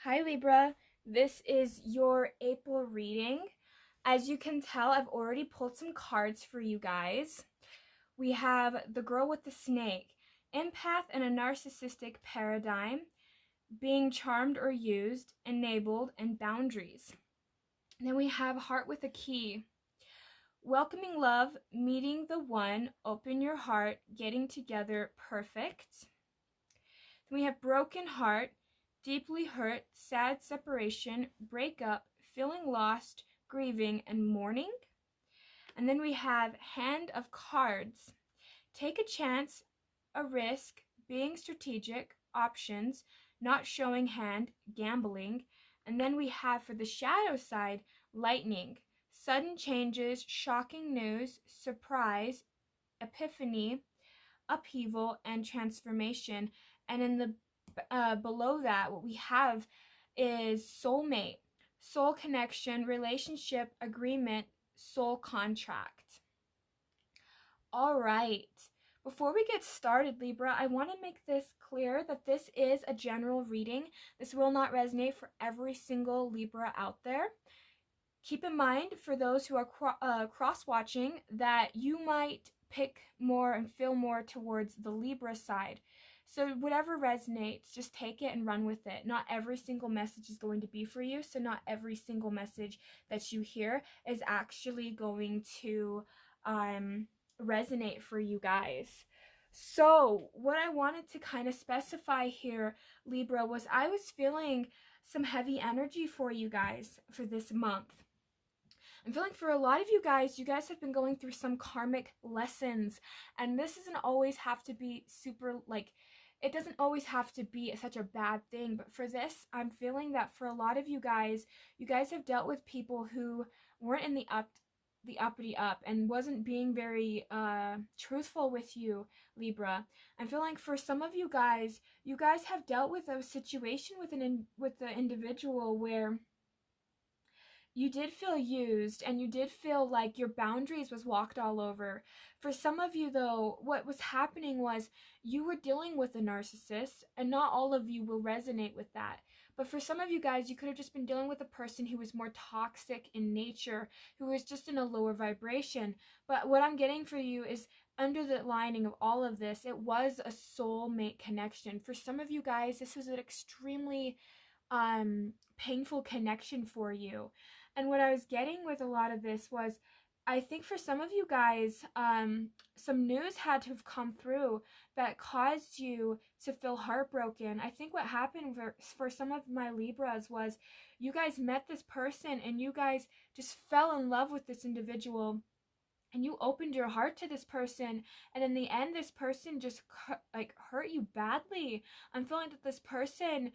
Hi Libra, this is your April reading. As you can tell, I've already pulled some cards for you guys. We have the girl with the snake, empath and a narcissistic paradigm, being charmed or used, enabled, and boundaries. And then we have heart with a key, welcoming love, meeting the one, open your heart, getting together, perfect. Then we have broken heart, deeply hurt, sad separation, breakup, feeling lost, grieving, and mourning. And then we have hand of cards, take a chance, a risk, being strategic, options, not showing hand, gambling. And then we have for the shadow side, lightning, sudden changes, shocking news, surprise, epiphany, upheaval, and transformation. And in the below that, what we have is soulmate, soul connection, relationship, agreement, soul contract. All right. Before we get started, Libra, I want to make this clear that this is a general reading. This will not resonate for every single Libra out there. Keep in mind, for those who are cross-watching, that you might pick more and feel more towards the Libra side. So whatever resonates, just take it and run with it. Not every single message is going to be for you, so not every single message that you hear is actually going to resonate for you guys. So what I wanted to kind of specify here, Libra, was I was feeling some heavy energy for you guys for this month. I'm feeling for a lot of you guys have been going through some karmic lessons, and this doesn't always have to be super, like, it doesn't always have to be such a bad thing, but for this, I'm feeling that for a lot of you guys have dealt with people who weren't in the uppity up and wasn't being very truthful with you, Libra. I'm feeling for some of you guys have dealt with a situation with the individual where you did feel used and you did feel like your boundaries was walked all over. For some of you, though, what was happening was you were dealing with a narcissist, and not all of you will resonate with that. But for some of you guys, you could have just been dealing with a person who was more toxic in nature, who was just in a lower vibration. But what I'm getting for you is, under the lining of all of this, it was a soulmate connection. For some of you guys, this was an extremely painful connection for you. And what I was getting with a lot of this was, I think for some of you guys, some news had to have come through that caused you to feel heartbroken. I think what happened for some of my Libras was you guys met this person and you guys just fell in love with this individual, and you opened your heart to this person, and in the end this person just hurt you badly. I'm feeling that this person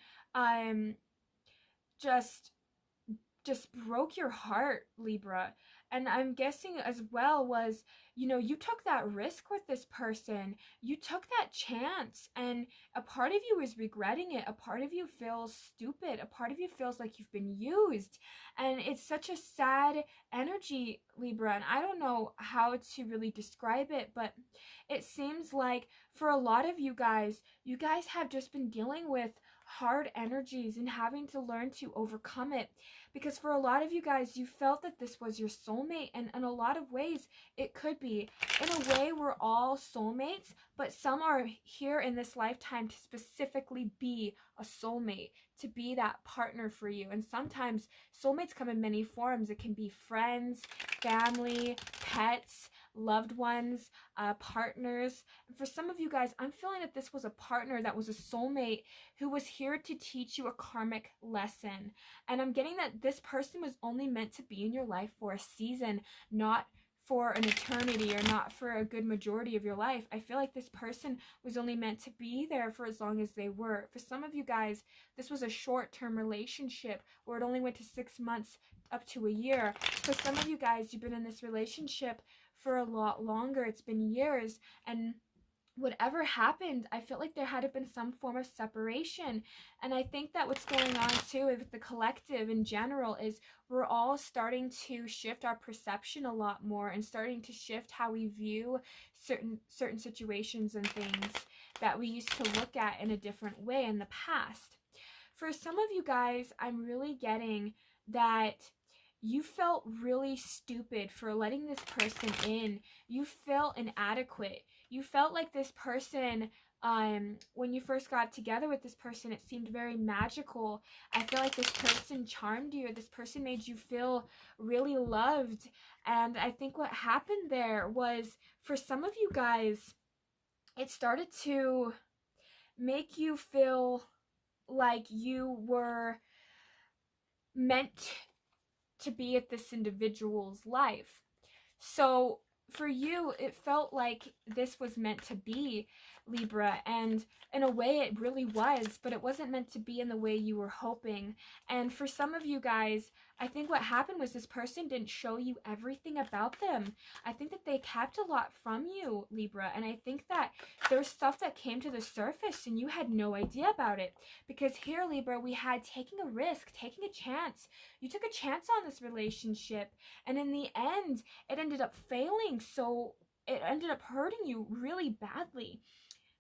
just broke your heart, Libra. And I'm guessing as well was, you took that risk with this person. You took that chance, and a part of you is regretting it. A part of you feels stupid. A part of you feels like you've been used. And it's such a sad energy, Libra. And I don't know how to really describe it, but it seems like for a lot of you guys have just been dealing with hard energies and having to learn to overcome it. Because for a lot of you guys, you felt that this was your soulmate, and in a lot of ways, it could be. In a way, we're all soulmates, but some are here in this lifetime to specifically be a soulmate, to be that partner for you. And sometimes soulmates come in many forms. It can be friends, family, pets, loved ones, partners. And for some of you guys, I'm feeling that this was a partner that was a soulmate who was here to teach you a karmic lesson. And I'm getting that this person was only meant to be in your life for a season, not for an eternity, or not for a good majority of your life. I feel like this person was only meant to be there for as long as they were. For some of you guys, this was a short-term relationship where it only went to 6 months up to a year. For some of you guys, you've been in this relationship for a lot longer. It's been years, and whatever happened, I felt like there had to been some form of separation. And I think that what's going on too with the collective in general is we're all starting to shift our perception a lot more, and starting to shift how we view certain situations and things that we used to look at in a different way in the past. For some of you guys, I'm really getting that you felt really stupid for letting this person in. You felt inadequate. You felt like this person, when you first got together with this person, it seemed very magical. I feel like this person charmed you. This person made you feel really loved. And I think what happened there was, for some of you guys, it started to make you feel like you were meant to be at this individual's life. So for you, it felt like this was meant to be, Libra, and in a way it really was, but it wasn't meant to be in the way you were hoping. And for some of you guys, I think what happened was this person didn't show you everything about them. I think that they kept a lot from you, Libra, and I think that there's stuff that came to the surface and you had no idea about it. Because here, Libra, we had taking a risk, taking a chance. You took a chance on this relationship, and in the end, it ended up failing. So it ended up hurting you really badly.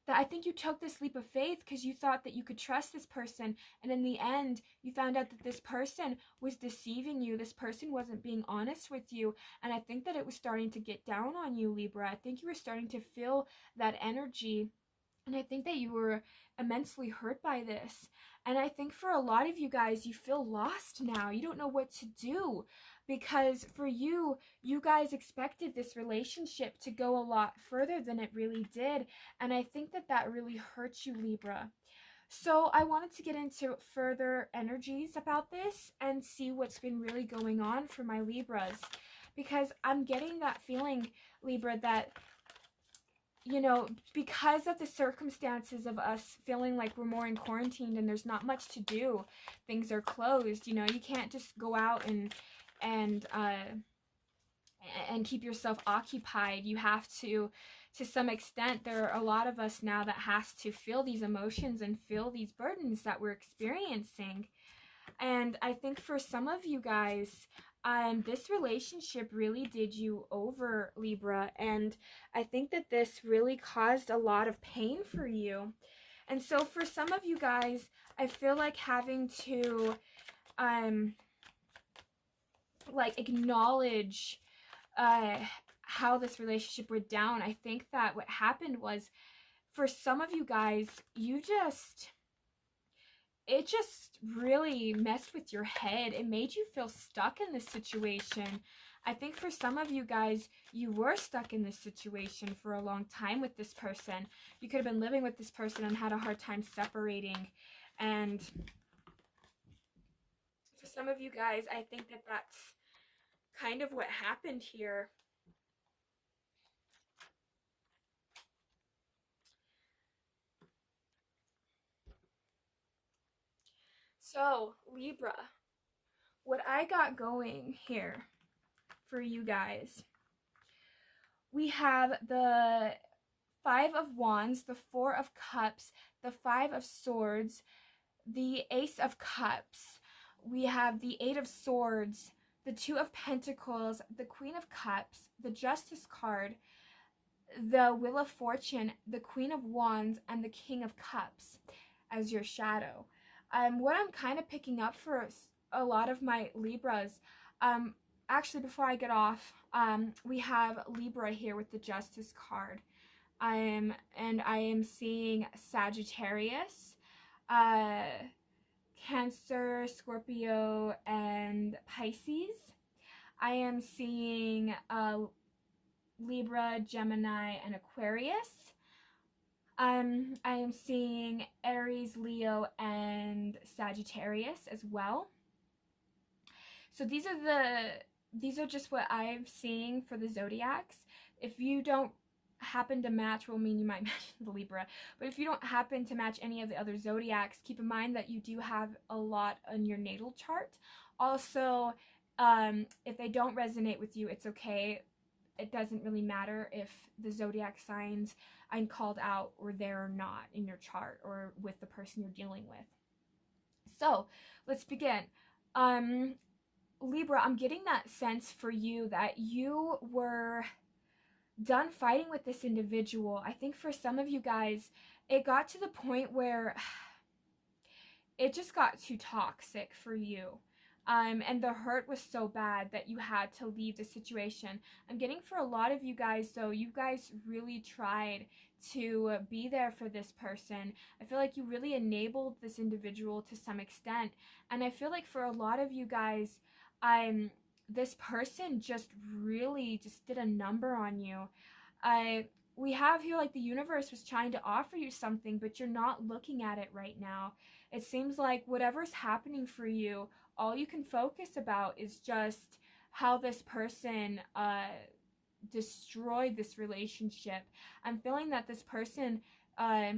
That I think you took this leap of faith because you thought that you could trust this person, and in the end you found out that this person was deceiving you. This person wasn't being honest with you, and I think that it was starting to get down on you, Libra. I think you were starting to feel that energy, and I think that you were immensely hurt by this. And I think for a lot of you guys, you feel lost now. You don't know what to do. Because for you, you guys expected this relationship to go a lot further than it really did. And I think that that really hurts you, Libra. So I wanted to get into further energies about this and see what's been really going on for my Libras. Because I'm getting that feeling, Libra, that because of the circumstances of us feeling like we're more in quarantine and there's not much to do, things are closed, you can't just go out and keep yourself occupied. You have to some extent, there are a lot of us now that has to feel these emotions and feel these burdens that we're experiencing. And I think for some of you guys, this relationship really did you over, Libra. And I think that this really caused a lot of pain for you. And so for some of you guys, I feel like having to, acknowledge how this relationship went down. I think that what happened was, for some of you guys, it just really messed with your head. It made you feel stuck in this situation. I think for some of you guys, you were stuck in this situation for a long time with this person. You could have been living with this person and had a hard time separating. And for some of you guys, I think that that's kind of what happened here. So, Libra, what I got going here for you guys, we have the Five of Wands, the Four of Cups, the Five of Swords, the Ace of Cups. We have the Eight of Swords, the Two of Pentacles, the Queen of Cups, the Justice card, the Wheel of Fortune, the Queen of Wands, and the King of Cups as your shadow. What I'm kind of picking up for a lot of my Libras, actually before I get off, we have Libra here with the Justice card. And I am seeing Sagittarius, Cancer, Scorpio, and Pisces. I am seeing Libra, Gemini, and Aquarius. I am seeing Aries, Leo, and Sagittarius as well. So these are just what I'm seeing for the zodiacs. If you don't happen to match, well, I mean, you might match the Libra, but if you don't happen to match any of the other zodiacs, keep in mind that you do have a lot on your natal chart. Also, if they don't resonate with you, it's okay. It doesn't really matter if the zodiac signs I'm called out or they're not in your chart or with the person you're dealing with. So let's begin. Libra, I'm getting that sense for you that you were done fighting with this individual. I think for some of you guys, it got to the point where it just got too toxic for you. And the hurt was so bad that you had to leave the situation. I'm getting for a lot of you guys, though, you guys really tried to be there for this person. I feel like you really enabled this individual to some extent. And I feel like for a lot of you guys, this person just really just did a number on you. I we have here like the universe was trying to offer you something, but you're not looking at it right now. It seems like whatever's happening for you, all you can focus about is just how this person destroyed this relationship. I'm feeling that this person uh,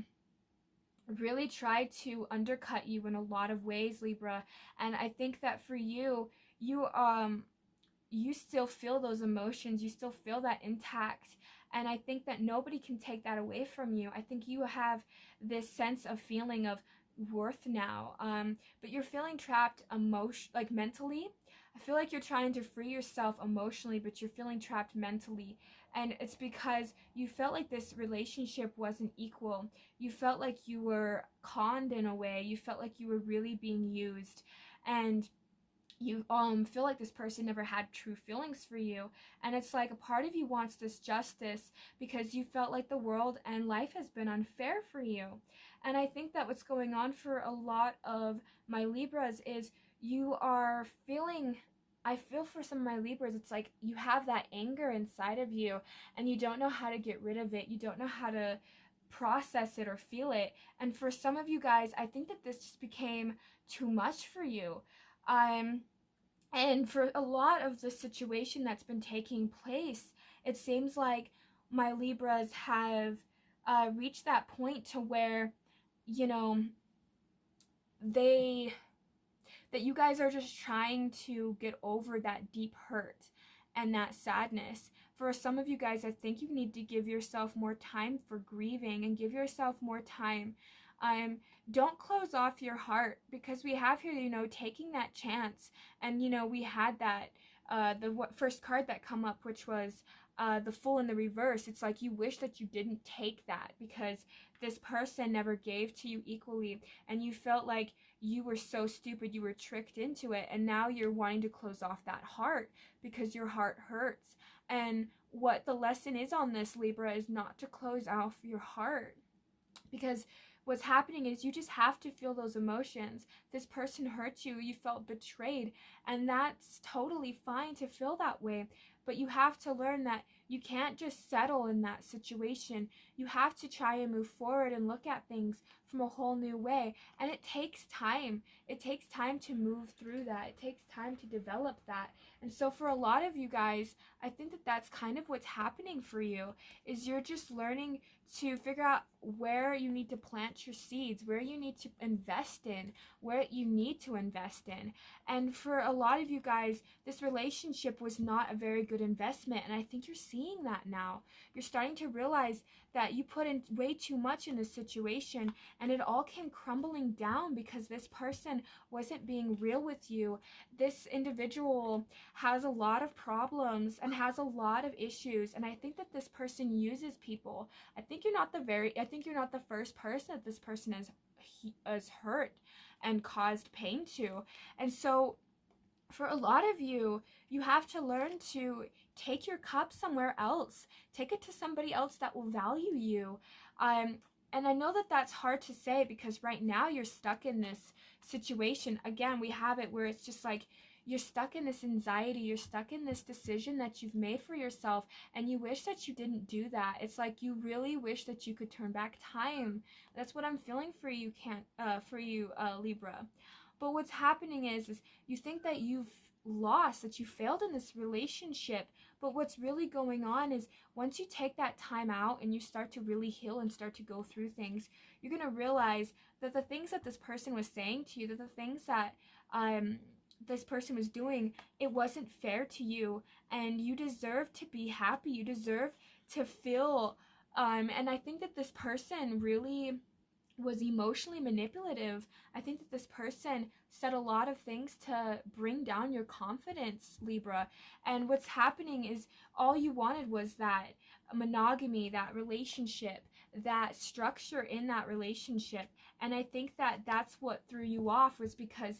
really tried to undercut you in a lot of ways, Libra. And I think that for you, you still feel those emotions, you still feel that intact, and I think that nobody can take that away from you. I think you have this sense of feeling of worth now, but you're feeling trapped like mentally. I feel like you're trying to free yourself emotionally, but you're feeling trapped mentally, and it's because you felt like this relationship wasn't equal. You felt like you were conned in a way. You felt like you were really being used, and you feel like this person never had true feelings for you, and it's like a part of you wants this justice because you felt like the world and life has been unfair for you. And I think that what's going on for a lot of my Libras is you are feeling, I feel for some of my Libras, it's like you have that anger inside of you and you don't know how to get rid of it. You don't know how to process it or feel it. And for some of you guys, I think that this just became too much for you. And for a lot of the situation that's been taking place, it seems like my Libras have reached that point to where, you know, they that you guys are just trying to get over that deep hurt and that sadness. For some of you guys, I think you need to give yourself more time for grieving and give yourself more time. Um, don't close off your heart, because we have here, taking that chance. And, we had that, the first card that come up, which was the Fool in the reverse. It's like you wish that you didn't take that because this person never gave to you equally, and you felt like you were so stupid, you were tricked into it, and now you're wanting to close off that heart because your heart hurts. And what the lesson is on this, Libra, is not to close off your heart, because what's happening is you just have to feel those emotions. This person hurt you, you felt betrayed, and that's totally fine to feel that way. But you have to learn that you can't just settle in that situation. You have to try and move forward and look at things from a whole new way. And it takes time. It takes time to move through that. It takes time to develop that. And so for a lot of you guys, I think that that's kind of what's happening for you, is you're just learning to figure out where you need to plant your seeds, where you need to invest in, where you need to invest in. And for a lot of you guys, this relationship was not a very good investment, and I think you're seeing that now. You're starting to realize that you put in way too much in this situation, and it all came crumbling down because this person wasn't being real with you. This individual has a lot of problems and has a lot of issues, and I think that this person uses people. I think you're not the first person that this person has hurt and caused pain to. And so for a lot of you, you have to learn to take your cup somewhere else. Take it to somebody else that will value you. And I know that that's hard to say because right now you're stuck in this situation. Again, we have it where it's just like you're stuck in this anxiety. You're stuck in this decision that you've made for yourself, and you wish that you didn't do that. It's like you really wish that you could turn back time. That's what I'm feeling for you, Libra. But what's happening is you think that you've lost, that you failed in this relationship. But what's really going on is once you take that time out and you start to really heal and start to go through things, you're going to realize that the things that this person was saying to you, that the things that this person was doing, it wasn't fair to you, and you deserve to be happy. You deserve to feel, and I think that this person really was emotionally manipulative. I think that this person said a lot of things to bring down your confidence, Libra. And what's happening is all you wanted was that monogamy, that relationship, that structure in that relationship. And I think that that's what threw you off, was because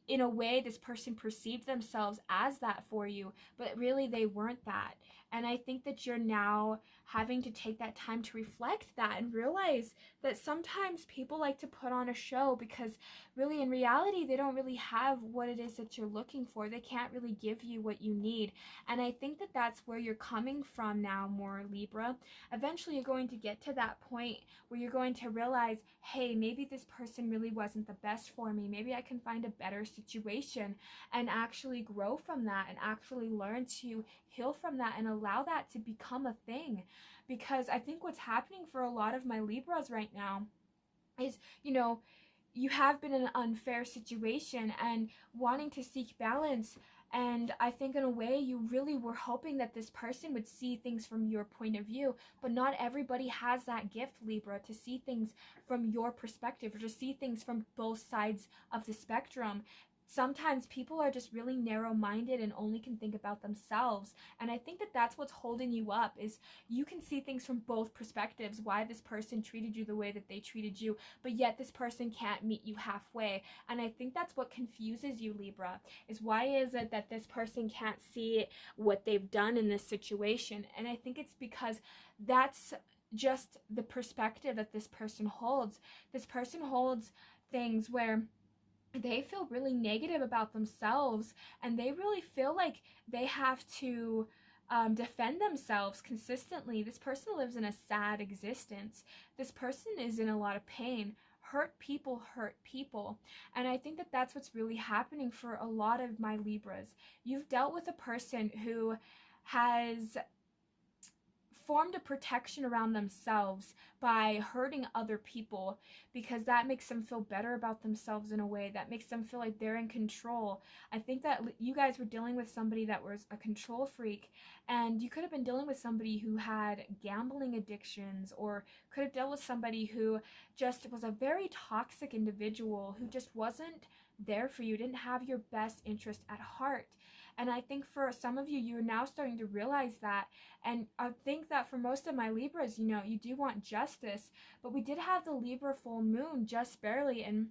in a way this person perceived themselves as that for you, but really they weren't that. And I think that you're now having to take that time to reflect that and realize that sometimes people like to put on a show, because really in reality they don't really have what it is that you're looking for. They can't really give you what you need. And I think that that's where you're coming from now more, Libra. Eventually you're going to get to that point where you're going to realize, hey, maybe this person really wasn't the best for me. Maybe I can find a better situation and actually grow from that and actually learn to heal from that and allow that to become a thing. Because I think what's happening for a lot of my Libras right now is, you have been in an unfair situation and wanting to seek balance. And I think in a way you really were hoping that this person would see things from your point of view, but not everybody has that gift, Libra, to see things from your perspective or to see things from both sides of the spectrum. Sometimes people are just really narrow-minded and only can think about themselves. And I think that that's what's holding you up, is you can see things from both perspectives, why this person treated you the way that they treated you, but yet this person can't meet you halfway. And I think that's what confuses you, Libra, is why is it that this person can't see what they've done in this situation? And I think it's because that's just the perspective that this person holds. This person holds things where they feel really negative about themselves, and they really feel like they have to defend themselves consistently. This person lives in a sad existence. This person is in a lot of pain. Hurt people hurt people. And I think that that's what's really happening for a lot of my Libras. You've dealt with a person who has formed a protection around themselves by hurting other people, because that makes them feel better about themselves in a way that makes them feel like they're in control. I think that you guys were dealing with somebody that was a control freak, and you could have been dealing with somebody who had gambling addictions, or could have dealt with somebody who just was a very toxic individual who just wasn't there for you, didn't have your best interest at heart. And I think for some of you, you're now starting to realize that. And I think that for most of my Libras, you do want justice, but we did have the Libra full moon just barely, and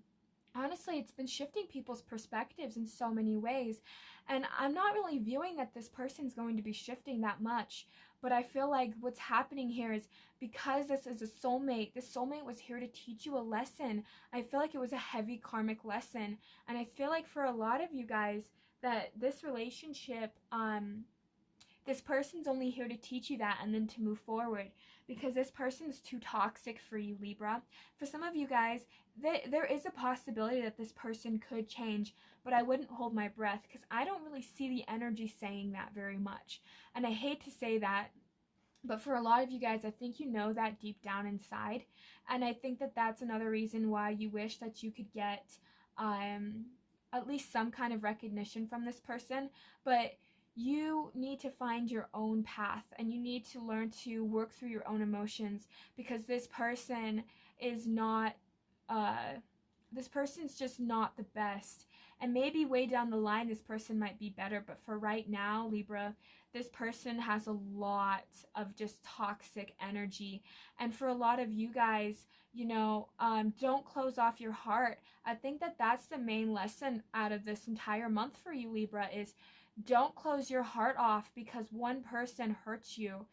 honestly, it's been shifting people's perspectives in so many ways. And I'm not really viewing that this person's going to be shifting that much, but I feel like what's happening here is, because this is a soulmate, this soulmate was here to teach you a lesson. I feel like it was a heavy karmic lesson. And I feel like for a lot of you guys, that this relationship, this person's only here to teach you that and then to move forward, because this person's too toxic for you, Libra. For some of you guys, there is a possibility that this person could change, but I wouldn't hold my breath, because I don't really see the energy saying that very much. And I hate to say that, but for a lot of you guys, I think you know that deep down inside. And I think that that's another reason why you wish that you could get at least some kind of recognition from this person. But you need to find your own path, and you need to learn to work through your own emotions, because this person is not this person's just not the best. And maybe way down the line this person might be better, but for right now, Libra, this person has a lot of just toxic energy. And for a lot of you guys, don't close off your heart. I think that that's the main lesson out of this entire month for you, Libra, is don't close your heart off because one person hurts you.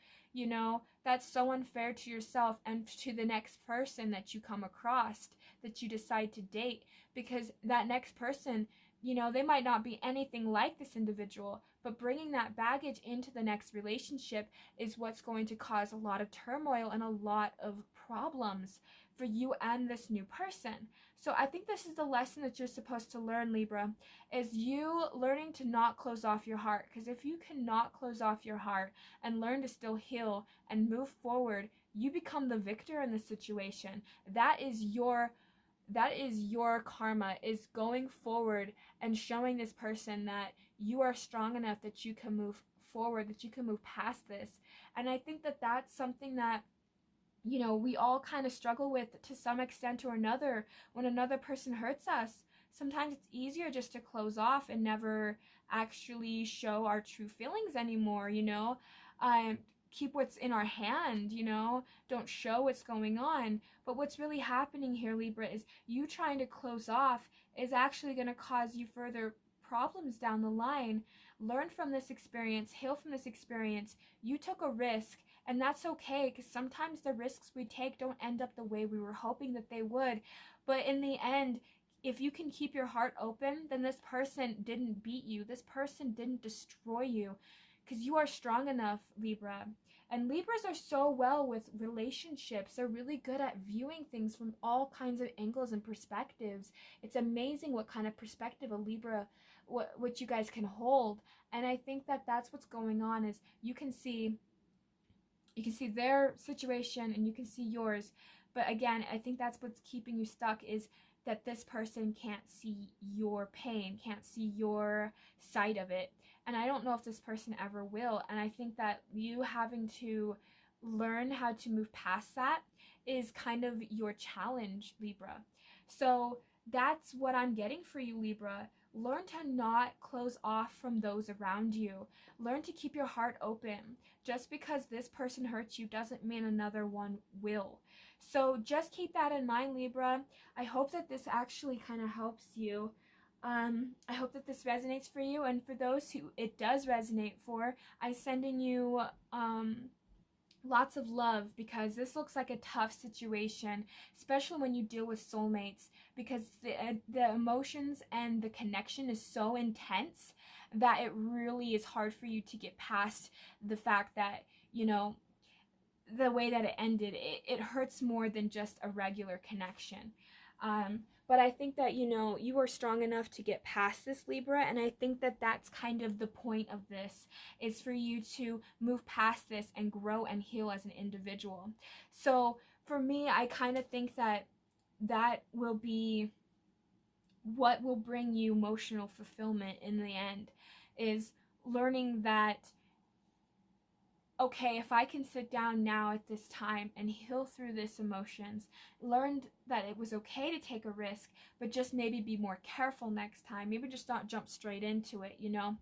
That's so unfair to yourself and to the next person that you come across, that you decide to date, because that next person, they might not be anything like this individual, but bringing that baggage into the next relationship is what's going to cause a lot of turmoil and a lot of problems for you and this new person. So I think this is the lesson that you're supposed to learn, Libra, is you learning to not close off your heart. Because if you cannot close off your heart and learn to still heal and move forward, you become the victor in the situation. That is your karma, is going forward and showing this person that you are strong enough that you can move forward, that you can move past this. And I think that that's something that we all kind of struggle with to some extent or another. When another person hurts us, sometimes it's easier just to close off and never actually show our true feelings anymore. keep what's in our hand, you know, don't show what's going on. But what's really happening here, Libra, is you trying to close off is actually going to cause you further problems down the line. Learn from this experience, heal from this experience. You took a risk, and that's okay, because sometimes the risks we take don't end up the way we were hoping that they would. But in the end, if you can keep your heart open, then this person didn't beat you. This person didn't destroy you, because you are strong enough, Libra. And Libras are so well with relationships. They're really good at viewing things from all kinds of angles and perspectives. It's amazing what kind of perspective a Libra, what you guys can hold. And I think that that's what's going on, is you can see their situation and you can see yours. But again, I think that's what's keeping you stuck, is that this person can't see your pain, can't see your side of it. And I don't know if this person ever will. And I think that you having to learn how to move past that is kind of your challenge, Libra. So that's what I'm getting for you, Libra. Learn to not close off from those around you. Learn to keep your heart open. Just because this person hurts you doesn't mean another one will. So just keep that in mind, Libra. I hope that this actually kind of helps you. I hope that this resonates for you. And for those who it does resonate for, I'm sending you lots of love, because this looks like a tough situation, especially when you deal with soulmates, because the emotions and the connection is so intense that it really is hard for you to get past the fact that, you know, the way that it ended, it hurts more than just a regular connection. But I think that, you know, you are strong enough to get past this, Libra, and I think that that's kind of the point of this, is for you to move past this and grow and heal as an individual. So for me, I kind of think that that will be what will bring you emotional fulfillment in the end, is learning that, okay, if I can sit down now at this time and heal through this emotions, learned that it was okay to take a risk, but just maybe be more careful next time. Maybe just not jump straight into it, you know?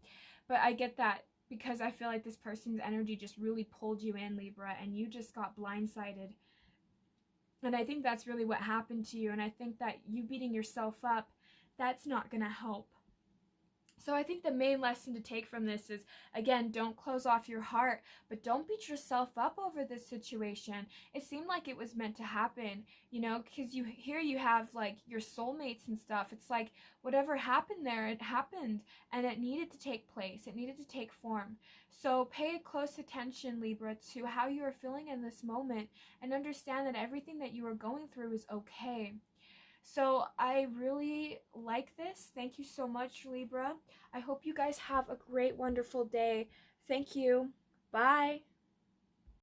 But I get that, because I feel like this person's energy just really pulled you in, Libra, and you just got blindsided. And I think that's really what happened to you. And I think that you beating yourself up, that's not going to help. So I think the main lesson to take from this is, again, don't close off your heart, but don't beat yourself up over this situation. It seemed like it was meant to happen, you know, because you have like your soulmates and stuff. It's like whatever happened there, it happened, and it needed to take place. It needed to take form. So pay close attention, Libra, to how you are feeling in this moment, and understand that everything that you are going through is okay. So I really like this. Thank you so much, Libra. I hope you guys have a great, wonderful day. Thank you. Bye.